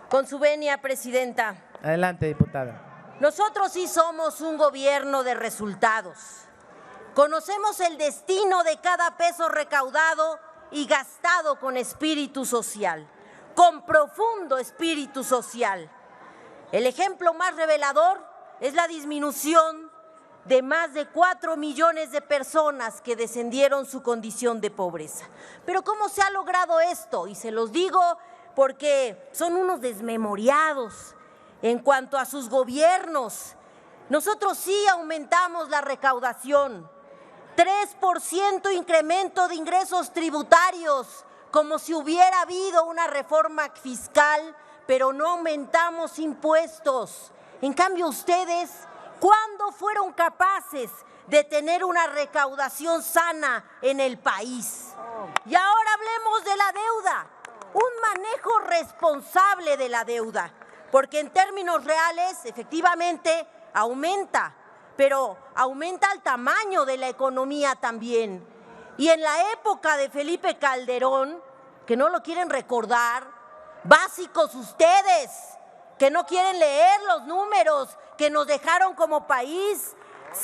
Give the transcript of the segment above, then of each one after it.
Con su venia, presidenta. Adelante, diputada. Nosotros sí somos un gobierno de resultados. Conocemos el destino de cada peso recaudado y gastado con espíritu social, con profundo espíritu social. El ejemplo más revelador es la disminución de más de 4 millones de personas que descendieron su condición de pobreza. Pero ¿cómo se ha logrado esto? Y se los digo porque son unos desmemoriados en cuanto a sus gobiernos. Nosotros sí aumentamos la recaudación, 3% incremento de ingresos tributarios, como si hubiera habido una reforma fiscal, pero no aumentamos impuestos. En cambio, ustedes, ¿cuándo fueron capaces de tener una recaudación sana en el país? Y ahora hablemos de la deuda, un manejo responsable de la deuda, porque en términos reales, efectivamente, aumenta, pero aumenta el tamaño de la economía también. Y en la época de Felipe Calderón, que no lo quieren recordar, básicos ustedes, que no quieren leer los números que nos dejaron como país,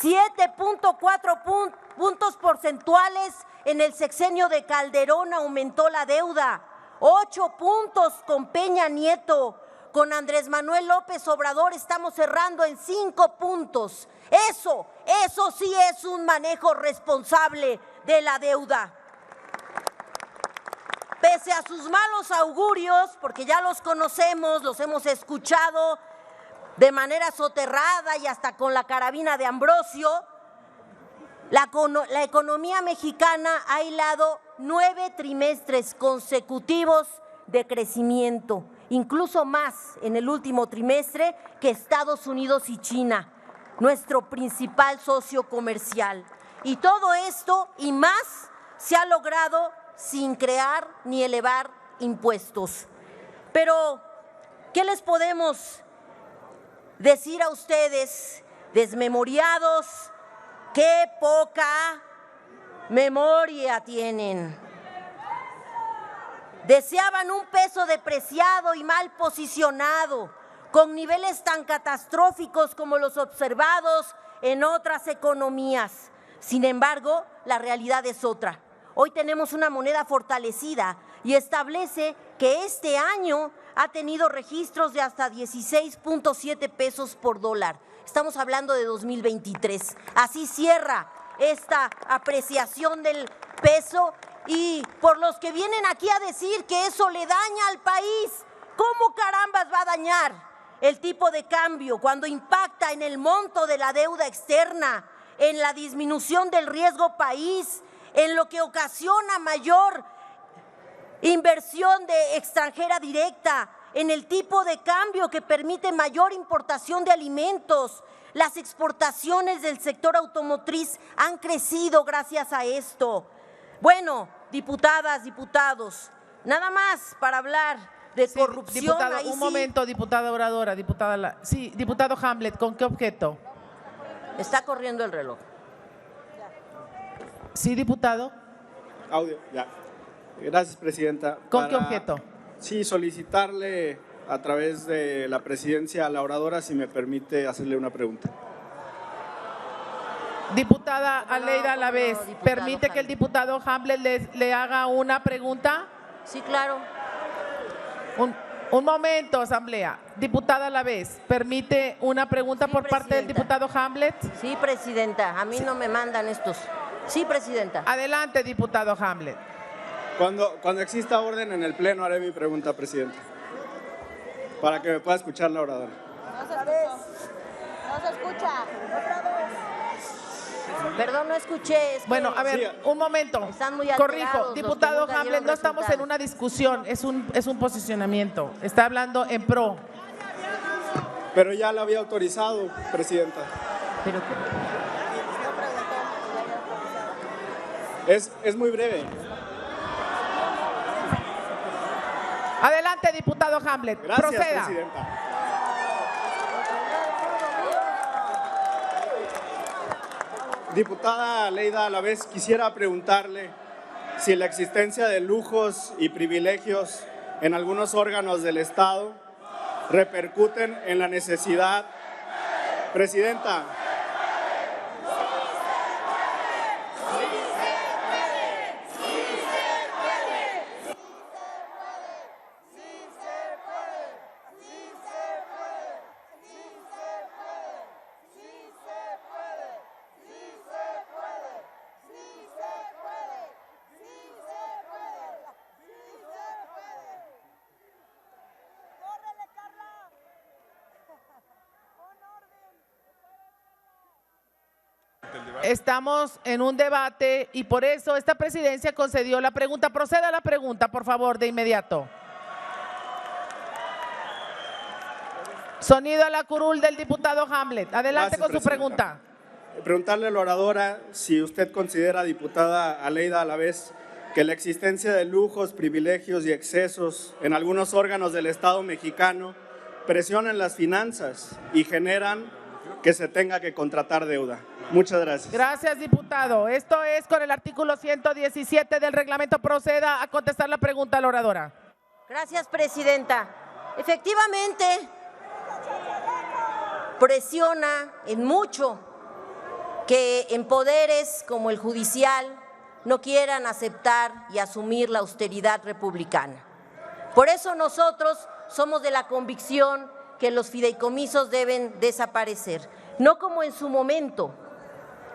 7.4 puntos porcentuales en el sexenio de Calderón aumentó la deuda, 8 puntos con Peña Nieto. Con Andrés Manuel López Obrador estamos cerrando en 5 puntos. Eso sí es un manejo responsable de la deuda. Pese a sus malos augurios, porque ya los conocemos, los hemos escuchado de manera soterrada y hasta con la carabina de Ambrosio, la economía mexicana ha hilado 9 trimestres consecutivos de crecimiento, incluso más en el último trimestre que Estados Unidos y China, nuestro principal socio comercial. Y todo esto y más se ha logrado sin crear ni elevar impuestos. Pero, ¿qué les podemos decir a ustedes, desmemoriados? ¡Qué poca memoria tienen! Deseaban un peso depreciado y mal posicionado, con niveles tan catastróficos como los observados en otras economías. Sin embargo, la realidad es otra. Hoy tenemos una moneda fortalecida y establece que este año ha tenido registros de hasta 16.7 pesos por dólar. Estamos hablando de 2023. Así cierra esta apreciación del peso. Y por los que vienen aquí a decir que eso le daña al país, ¿cómo carambas va a dañar el tipo de cambio cuando impacta en el monto de la deuda externa, en la disminución del riesgo país, en lo que ocasiona mayor inversión extranjera directa, en el tipo de cambio que permite mayor importación de alimentos? Las exportaciones del sector automotriz han crecido gracias a esto. Bueno, diputadas, diputados, nada más para hablar de corrupción. Diputado, un momento, diputada oradora, diputado Hamlet, ¿con qué objeto? Está corriendo el reloj. Sí, diputado. Audio, ya. Gracias, presidenta. ¿Con qué objeto? Sí, solicitarle a través de la presidencia a la oradora, si me permite hacerle una pregunta. Diputada Aleida Alavés, ¿permite que el diputado Hamlet le haga una pregunta? Sí, claro. Un momento, asamblea. Diputada Alavés, ¿permite una pregunta por parte del diputado Hamlet? Sí, presidenta. A mí no me mandan estos. Sí, presidenta. Adelante, diputado Hamlet. Cuando exista orden en el pleno haré mi pregunta, presidenta, para que me pueda escuchar la oradora. No se escucha. Otra vez. Perdón, no escuché. Bueno, a ver, Sí. Un momento. Están muy Corrijo, alterados diputado los que nunca Hamlet, dieron no estamos en resultados. una discusión, es un posicionamiento. Está hablando en pro. Pero ya la había autorizado, presidenta. Pero Es muy breve. Adelante, diputado Hamlet. Gracias, Proceda. presidenta. Diputada Aleida Alavés, quisiera preguntarle si la existencia de lujos y privilegios en algunos órganos del Estado repercuten en la necesidad. Presidenta. Estamos en un debate y por eso esta presidencia concedió la pregunta. Proceda a la pregunta, por favor, de inmediato. Sonido a la curul del diputado Hamlet. Adelante. Gracias, con su pregunta. Preguntarle a la oradora si usted considera, diputada Aleida Alavés, que la existencia de lujos, privilegios y excesos en algunos órganos del Estado mexicano presionan las finanzas y generan que se tenga que contratar deuda. Muchas gracias. Gracias, diputado. Esto es con el artículo 117 del reglamento. Proceda a contestar la pregunta a la oradora. Gracias, presidenta. Efectivamente, presiona en mucho que en poderes como el judicial no quieran aceptar y asumir la austeridad republicana. Por eso nosotros somos de la convicción que los fideicomisos deben desaparecer, no como en su momento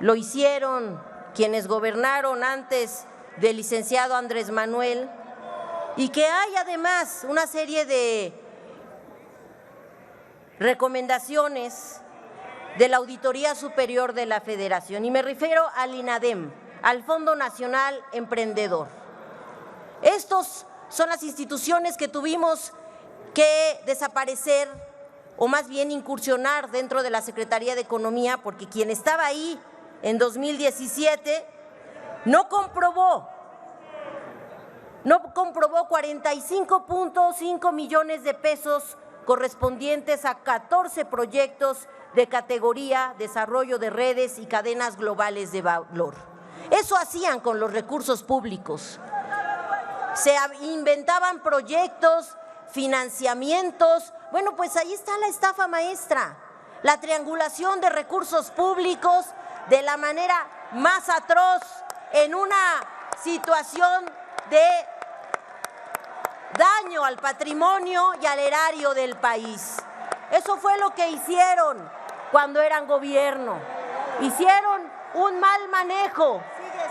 lo hicieron quienes gobernaron antes del licenciado Andrés Manuel, y que hay además una serie de recomendaciones de la Auditoría Superior de la Federación, y me refiero al INADEM, al Fondo Nacional Emprendedor. Estos son las instituciones que tuvimos que desaparecer, o más bien incursionar dentro de la Secretaría de Economía, porque quien estaba ahí en 2017 no comprobó 45.5 millones de pesos correspondientes a 14 proyectos de categoría desarrollo de redes y cadenas globales de valor. Eso hacían con los recursos públicos. Se inventaban proyectos, financiamientos. Bueno, pues ahí está la estafa maestra, la triangulación de recursos públicos de la manera más atroz en una situación de daño al patrimonio y al erario del país. Eso fue lo que hicieron cuando eran gobierno. Hicieron un mal manejo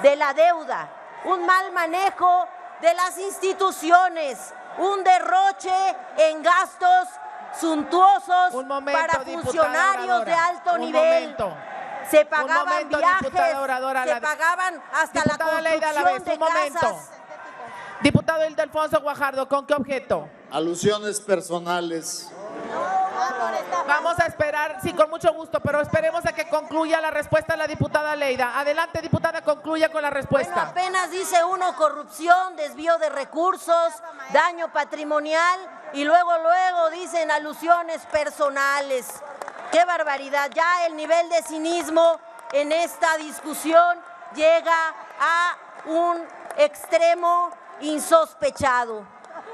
de la deuda, un mal manejo de las instituciones, un derroche en gastos suntuosos para funcionarios de alto nivel. Se pagaban viajes, se pagaban hasta la construcción de casas. Diputado Ildefonso Guajardo, ¿con qué objeto? Alusiones personales. Vamos a esperar, sí, con mucho gusto, pero esperemos a que concluya la respuesta de la diputada Aleida. Adelante, diputada, concluya con la respuesta. Bueno, apenas dice uno corrupción, desvío de recursos, daño patrimonial y luego dicen alusiones personales. ¡Qué barbaridad! Ya el nivel de cinismo en esta discusión llega a un extremo insospechado.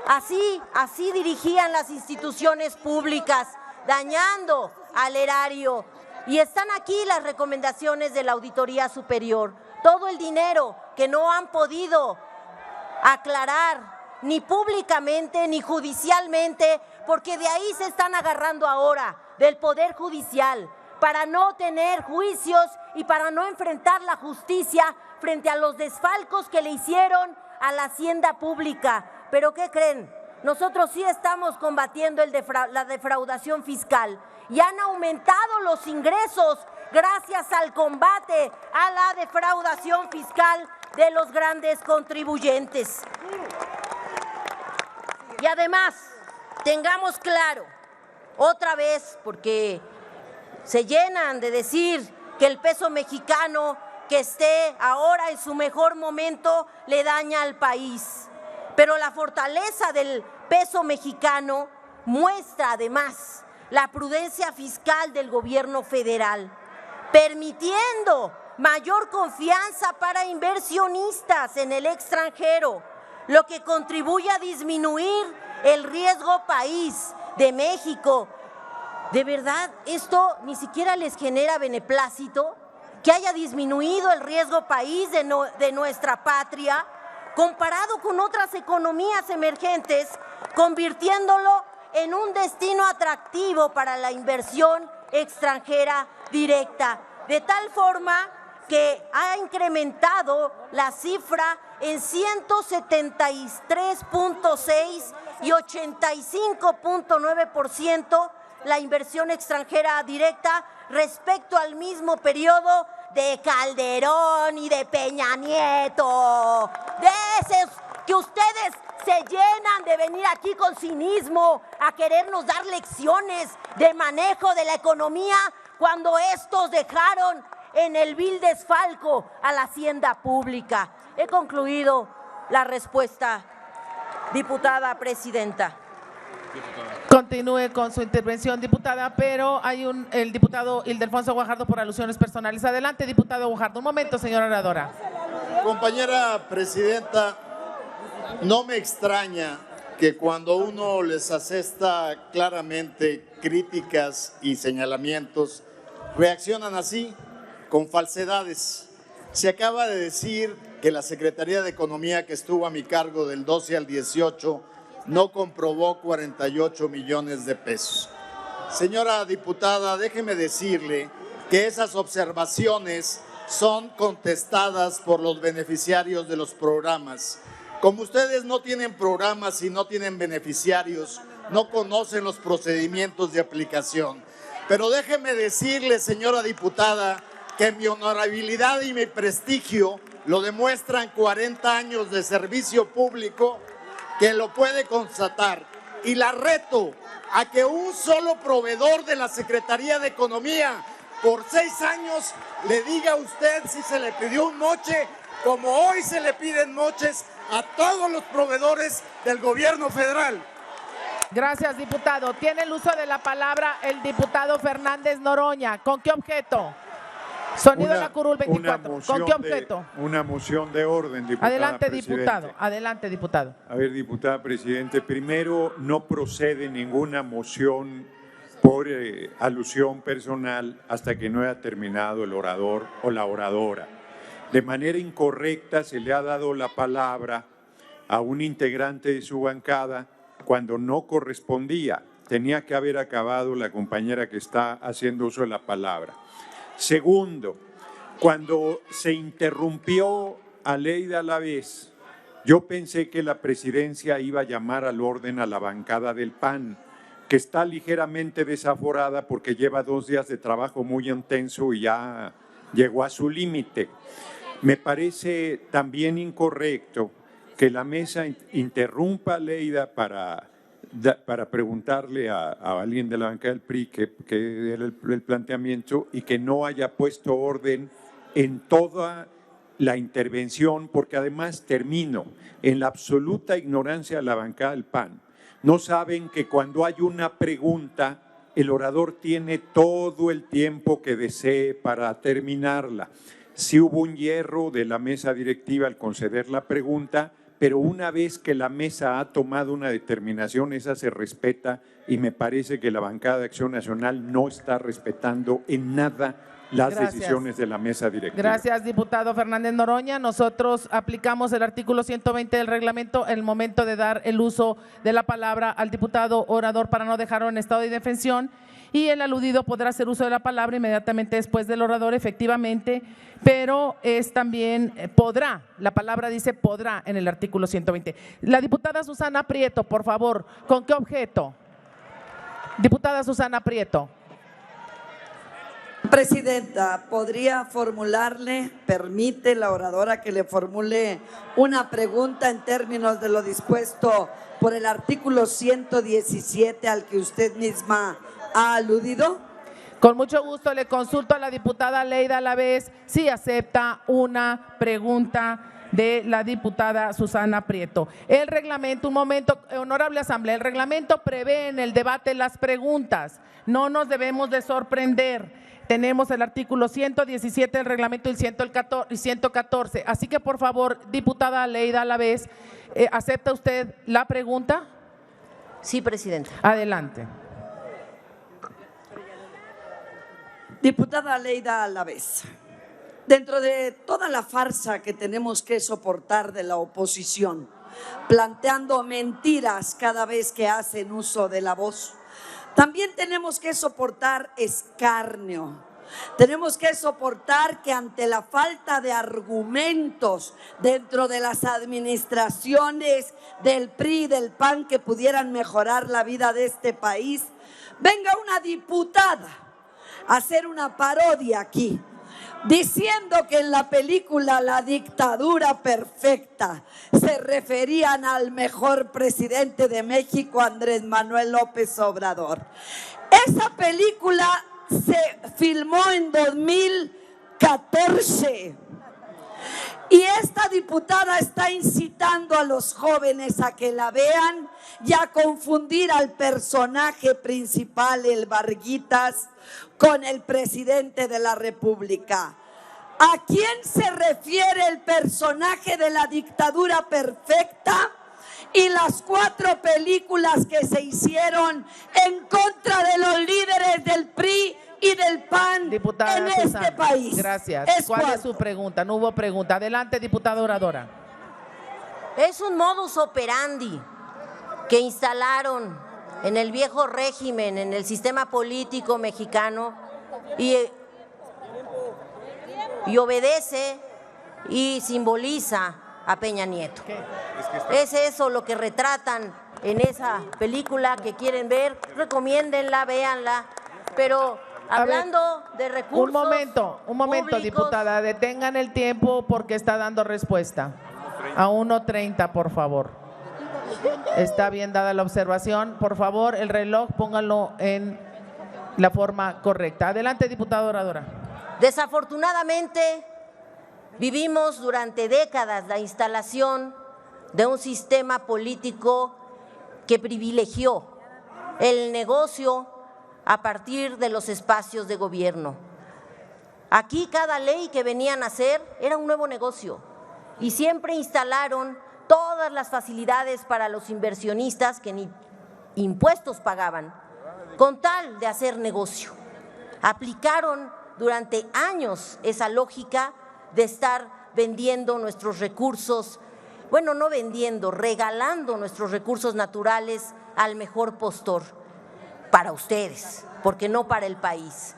Así dirigían las instituciones públicas, dañando al erario. Y están aquí las recomendaciones de la Auditoría Superior. Todo el dinero que no han podido aclarar ni públicamente ni judicialmente, porque de ahí se están agarrando ahora, del Poder Judicial, para no tener juicios y para no enfrentar la justicia frente a los desfalcos que le hicieron a la hacienda pública. ¿Pero qué creen? Nosotros sí estamos combatiendo la defraudación fiscal y han aumentado los ingresos gracias al combate a la defraudación fiscal de los grandes contribuyentes. Y además, tengamos claro, otra vez, porque se llenan de decir que el peso mexicano que esté ahora en su mejor momento le daña al país. Pero la fortaleza del peso mexicano muestra además la prudencia fiscal del gobierno federal, permitiendo mayor confianza para inversionistas en el extranjero, lo que contribuye a disminuir el riesgo país de México. ¿De verdad esto ni siquiera les genera beneplácito? ¿Que haya disminuido el riesgo país de nuestra patria comparado con otras economías emergentes, convirtiéndolo en un destino atractivo para la inversión extranjera directa, de tal forma que ha incrementado la cifra en 173.6 y 85.9% la inversión extranjera directa respecto al mismo periodo de Calderón y de Peña Nieto, de esos que ustedes se llenan de venir aquí con cinismo a querernos dar lecciones de manejo de la economía cuando estos dejaron en el vil desfalco a la hacienda pública. He concluido la respuesta, diputada presidenta. Continúe con su intervención, diputada, pero hay el diputado Ildefonso Guajardo por alusiones personales. Adelante, diputado Guajardo. Un momento, señora oradora. Compañera presidenta, no me extraña que cuando uno les asesta claramente críticas y señalamientos, reaccionan así, con falsedades. Se acaba de decir que la Secretaría de Economía que estuvo a mi cargo del 12 al 18 no comprobó 48 millones de pesos. Señora diputada, déjeme decirle que esas observaciones son contestadas por los beneficiarios de los programas. Como ustedes no tienen programas y no tienen beneficiarios, no conocen los procedimientos de aplicación. Pero déjeme decirle, señora diputada, que mi honorabilidad y mi prestigio lo demuestran 40 años de servicio público que lo puede constatar. Y la reto a que un solo proveedor de la Secretaría de Economía por 6 años le diga a usted si se le pidió un moche, como hoy se le piden moches a todos los proveedores del gobierno federal. Gracias, diputado. Tiene el uso de la palabra el diputado Fernández Noroña. ¿Con qué objeto? Sonido de la curul 24. ¿Con qué objeto? Una moción de orden, diputada. Adelante, presidente. diputado. Adelante, diputado. A ver, diputada presidente, primero, no procede ninguna moción por alusión personal hasta que no haya terminado el orador o la oradora. De manera incorrecta se le ha dado la palabra a un integrante de su bancada cuando no correspondía. Tenía que haber acabado la compañera que está haciendo uso de la palabra. Segundo, cuando se interrumpió a Leida Alavés, yo pensé que la presidencia iba a llamar al orden a la bancada del PAN, que está ligeramente desaforada porque lleva 2 días de trabajo muy intenso y ya llegó a su límite. Me parece también incorrecto que la mesa interrumpa a Leida para preguntarle a alguien de la banca del PRI que era el planteamiento y que no haya puesto orden en toda la intervención, porque además termino en la absoluta ignorancia de la bancada del PAN. No saben que cuando hay una pregunta, el orador tiene todo el tiempo que desee para terminarla. Sí hubo un hierro de la mesa directiva al conceder la pregunta, pero una vez que la mesa ha tomado una determinación, esa se respeta y me parece que la bancada de Acción Nacional no está respetando en nada las decisiones de la mesa directiva. Gracias, diputado Fernández Noroña. Nosotros aplicamos el artículo 120 del reglamento en el momento de dar el uso de la palabra al diputado orador para no dejarlo en estado de indefensión, y el aludido podrá hacer uso de la palabra inmediatamente después del orador, efectivamente, pero es también podrá, la palabra dice podrá en el artículo 120. La diputada Susana Prieto, por favor, ¿con qué objeto? Diputada Susana Prieto. Presidenta, ¿podría formularle, permite la oradora que le formule una pregunta en términos de lo dispuesto por el artículo 117 al que usted misma ha aludido? Con mucho gusto le consulto a la diputada Leida Alavés si acepta una pregunta de la diputada Susana Prieto. El reglamento, un momento, honorable asamblea, el reglamento prevé en el debate las preguntas, no nos debemos de sorprender. Tenemos el artículo 117 del reglamento y 114. Así que, por favor, diputada Leida Alavés, ¿acepta usted la pregunta? Sí, presidenta. Adelante. Diputada Leida Alavés, dentro de toda la farsa que tenemos que soportar de la oposición, planteando mentiras cada vez que hacen uso de la voz, también tenemos que soportar escarnio. Tenemos que soportar que ante la falta de argumentos dentro de las administraciones del PRI y del PAN que pudieran mejorar la vida de este país, venga una diputada a hacer una parodia aquí, diciendo que en la película La dictadura perfecta se referían al mejor presidente de México, Andrés Manuel López Obrador. Esa película se filmó en 2014 y esta diputada está incitando a los jóvenes a que la vean y a confundir al personaje principal, el Varguitas, con el presidente de la República. ¿A quién se refiere el personaje de La dictadura perfecta y las 4 películas que se hicieron en contra de los líderes del PRI y del PAN, diputada en Susana, este país? Gracias. ¿Cuál es su pregunta? No hubo pregunta. Adelante, diputada oradora. Es un modus operandi que instalaron en el viejo régimen, en el sistema político mexicano, y obedece y simboliza a Peña Nieto. Es eso lo que retratan en esa película que quieren ver, recomiéndenla, véanla, pero hablando de recursos. Un momento, públicos, diputada, detengan el tiempo porque está dando respuesta. A 1:30, por favor. Está bien dada la observación. Por favor, el reloj pónganlo en la forma correcta. Adelante, diputada oradora. Desafortunadamente, vivimos durante décadas la instalación de un sistema político que privilegió el negocio a partir de los espacios de gobierno. Aquí cada ley que venían a hacer era un nuevo negocio y siempre instalaron todas las facilidades para los inversionistas que ni impuestos pagaban, con tal de hacer negocio. Aplicaron durante años esa lógica de estar vendiendo nuestros recursos, bueno, no vendiendo, regalando nuestros recursos naturales al mejor postor, para ustedes, porque no para el país.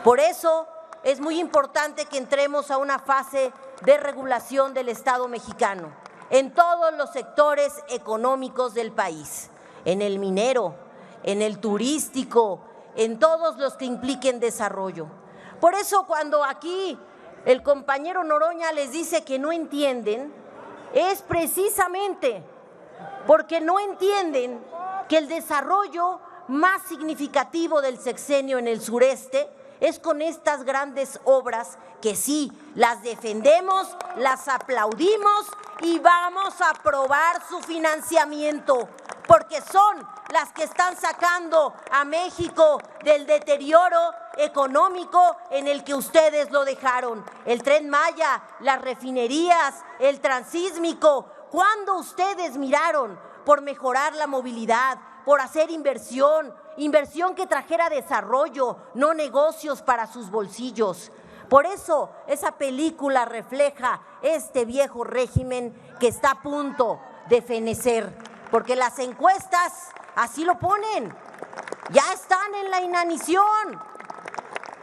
Por eso es muy importante que entremos a una fase de regulación del Estado mexicano en todos los sectores económicos del país, en el minero, en el turístico, en todos los que impliquen desarrollo. Por eso cuando aquí el compañero Noroña les dice que no entienden, es precisamente porque no entienden que el desarrollo más significativo del sexenio en el sureste es con estas grandes obras que sí, las defendemos, las aplaudimos y vamos a aprobar su financiamiento, porque son las que están sacando a México del deterioro económico en el que ustedes lo dejaron. El Tren Maya, las refinerías, el transísmico. ¿Cuándo ustedes miraron por mejorar la movilidad, por hacer inversión que trajera desarrollo, no negocios para sus bolsillos? Por eso esa película refleja este viejo régimen que está a punto de fenecer, porque las encuestas así lo ponen, ya están en la inanición.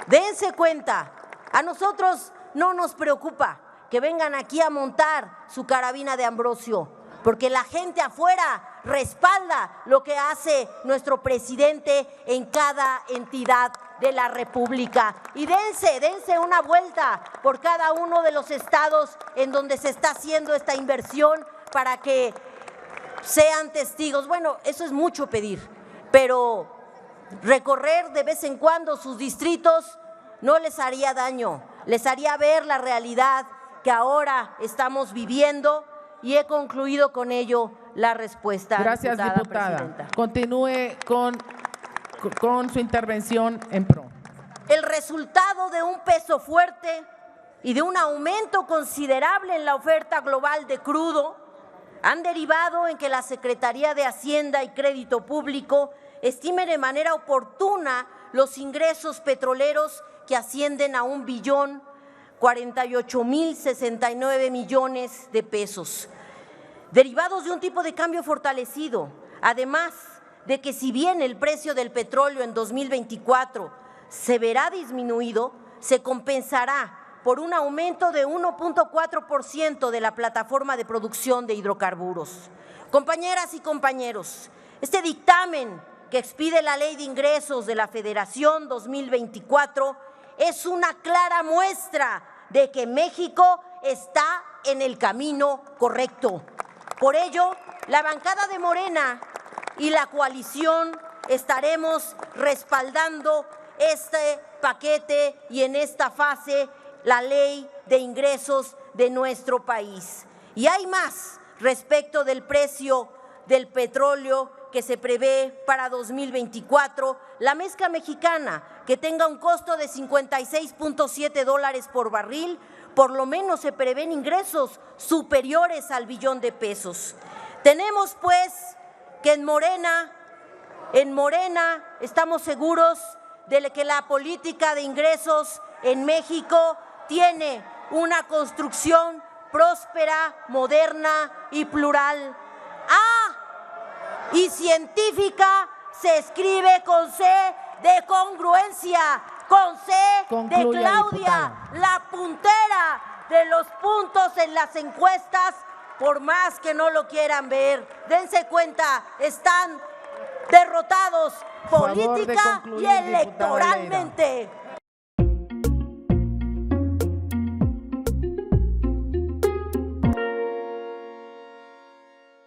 Dense cuenta, a nosotros no nos preocupa que vengan aquí a montar su carabina de Ambrosio, porque la gente afuera respalda lo que hace nuestro presidente en cada entidad de la República. Y dense una vuelta por cada uno de los estados en donde se está haciendo esta inversión para que sean testigos. Bueno, eso es mucho pedir, pero recorrer de vez en cuando sus distritos no les haría daño, les haría ver la realidad que ahora estamos viviendo. Y he concluido con ello la respuesta. Gracias, diputada. Presidenta. Continúe con su intervención en pro. El resultado de un peso fuerte y de un aumento considerable en la oferta global de crudo han derivado en que la Secretaría de Hacienda y Crédito Público estime de manera oportuna los ingresos petroleros que ascienden a 1.048.069 millones de pesos, derivados de un tipo de cambio fortalecido, además de que si bien el precio del petróleo en 2024 se verá disminuido, se compensará por un aumento de 1.4% de la plataforma de producción de hidrocarburos. Compañeras y compañeros, este dictamen que expide la Ley de Ingresos de la Federación 2024 es una clara muestra de que México está en el camino correcto. Por ello, la bancada de Morena y la coalición estaremos respaldando este paquete y en esta fase la Ley de Ingresos de nuestro país. Y hay más respecto del precio del petróleo que se prevé para 2024, la mezcla mexicana que tenga un costo de $56.7 por barril, por lo menos se prevén ingresos superiores al billón de pesos. Tenemos pues que en Morena estamos seguros de que la política de ingresos en México tiene una construcción próspera, moderna y plural. Y científica se escribe con C de congruencia, con C de Claudia, la puntera de los puntos en las encuestas, por más que no lo quieran ver. Dense cuenta, están derrotados política y electoralmente.